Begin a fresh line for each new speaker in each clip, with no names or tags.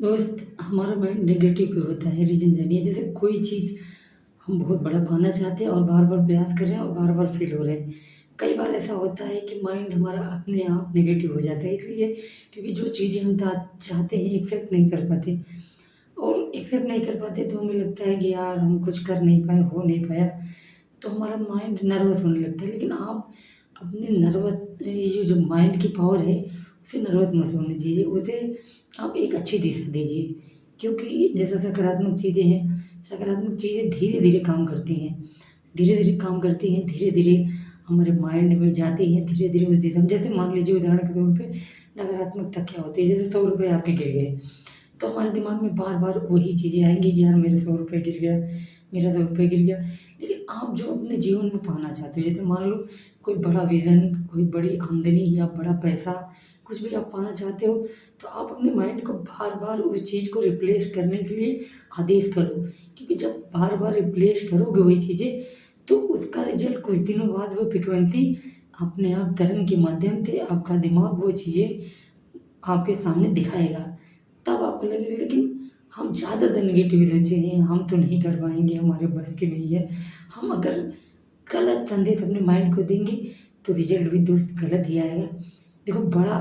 दोस्त, हमारा mind negative पे होता है। रीज़न जानिए, जैसे कोई चीज़ हम बहुत बड़ा पाना चाहते हैं और बार-बार प्रयास कर रहे हैं और बार-बार फेल हो रहे हैं। कई बार ऐसा होता है कि माइंड हमारा अपने आप नेगेटिव हो जाता है, इसलिए क्योंकि जो चीज़ें हम चाहते हैं एक्सेप्ट नहीं कर पाते और एक्सेप्ट नहीं कर पाते तो हमें लगता है कि यार हम कुछ कर नहीं पाए, हो नहीं पाया, तो हमारा माइंड नर्वस होने लगता है। लेकिन आप अपने नर्वस ये जो माइंड की पावर है, उसे नर्वस मत होने दीजिए, उसे आप एक अच्छी दिशा दीजिए। क्योंकि जैसे सकारात्मक चीज़ें हैं, सकारात्मक चीज़ें धीरे-धीरे काम करती हैं। धीरे-धीरे काम करती हैं, धीरे-धीरे हमारे माइंड में जाती हैं, धीरे-धीरे उस दिशा में जैसे मान लीजिए उदाहरण के तौर पे नकारात्मकता क्या होती है, जैसे ₹100 आपके गिर गए, तो हमारे दिमाग में बार-बार वही चीज़ें आएँगी कि यार मेरे ₹100 गिर गया, मेरा ₹100 गिर गया। लेकिन आप जो अपने जीवन में पाना चाहते हो, जैसे मान लो कोई बड़ा विज़न, कोई बड़ी आमदनी या बड़ा पैसा, कुछ भी आप पाना चाहते हो, तो आप अपने माइंड को बार-बार उस चीज़ को रिप्लेस करने के लिए आदेश करो। क्योंकि जब बार-बार रिप्लेस करोगे वही चीज़ें, तो उसका रिज़ल्ट कुछ दिनों बाद वो फ्रीक्वेंसी अपने आप तरंग के माध्यम से आपका दिमाग वो चीज़ें आपके सामने दिखाएगा। तब आपको लगेगा लेकिन हम ज़्यादातर नेगेटिव सोचेंगे, हम तो नहीं कर पाएँगे, हमारे बस की नहीं है। हम अगर गलत संदेश अपने माइंड को देंगे, तो रिज़ल्ट भी दोस्त गलत ही आएगा। देखो बड़ा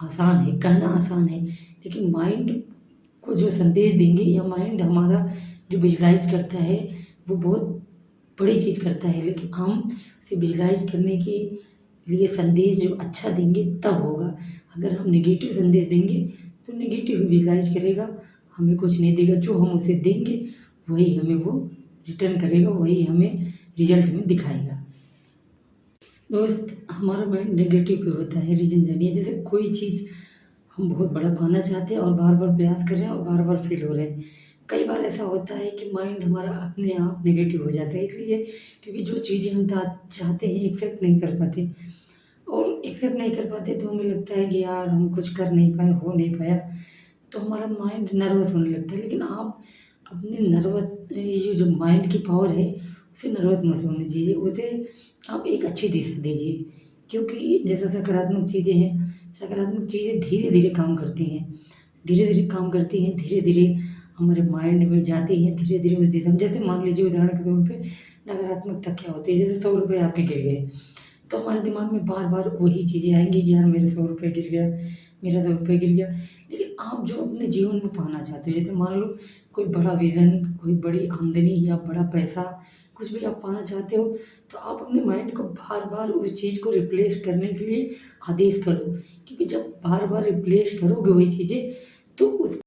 आसान है, कहना आसान है, लेकिन माइंड को जो संदेश देंगे या माइंड हमारा जो विज़ुअलाइज़ करता है, वो बहुत बड़ी चीज़ करता है। लेकिन हम उसे विज़ुअलाइज़ करने के लिए संदेश जो अच्छा देंगे तब होगा। अगर हम नेगेटिव संदेश देंगे, तो नेगेटिव ही विज़ुअलाइज़ करेगा, हमें कुछ नहीं देगा। जो हम उसे देंगे, वही हमें वो रिटर्न करेगा, वही हमें रिज़ल्ट में दिखाएगा। दोस्त, हमारा माइंड नेगेटिव पे होता है। रीज़न जानिए, जैसे कोई चीज़ हम बहुत बड़ा पाना चाहते हैं और बार-बार प्रयास कर रहे हैं और बार-बार फेल हो रहे हैं। कई बार ऐसा होता है कि माइंड हमारा अपने आप नेगेटिव हो जाता है, इसलिए क्योंकि जो चीज़ें हम चाहते हैं एक्सेप्ट नहीं कर पाते और एक्सेप्ट नहीं कर पाते तो हमें लगता है कि यार हम कुछ कर नहीं पाए, हो नहीं पाया, तो हमारा माइंड नर्वस होने लगता है। लेकिन आप अपने नर्वस ये जो माइंड की पावर है, उसे नर्वस मत होने दीजिए, उसे आप एक अच्छी दिशा दीजिए। क्योंकि जैसे सकारात्मक चीज़ें हैं, सकारात्मक चीज़ें धीरे-धीरे काम करती हैं। धीरे-धीरे काम करती हैं, धीरे-धीरे हमारे माइंड में जाती हैं, धीरे-धीरे उस दिशा में जैसे मान लीजिए उदाहरण के तौर पे नकारात्मकता क्या होती है, जैसे ₹100 आपके गिर गए, तो हमारे दिमाग में बार-बार वही चीज़ें आएँगी कि यार मेरे ₹100 गिर गया, मेरा ₹100 गिर गया। लेकिन आप जो अपने जीवन में पाना चाहते हो, जैसे मान लो कोई बड़ा विज़न, कोई बड़ी आमदनी या बड़ा पैसा, कुछ भी आप पाना चाहते हो, तो आप अपने माइंड को बार-बार उस चीज़ को रिप्लेस करने के लिए आदेश करो। क्योंकि जब बार-बार रिप्लेस करोगे वही चीज़ें, तो उस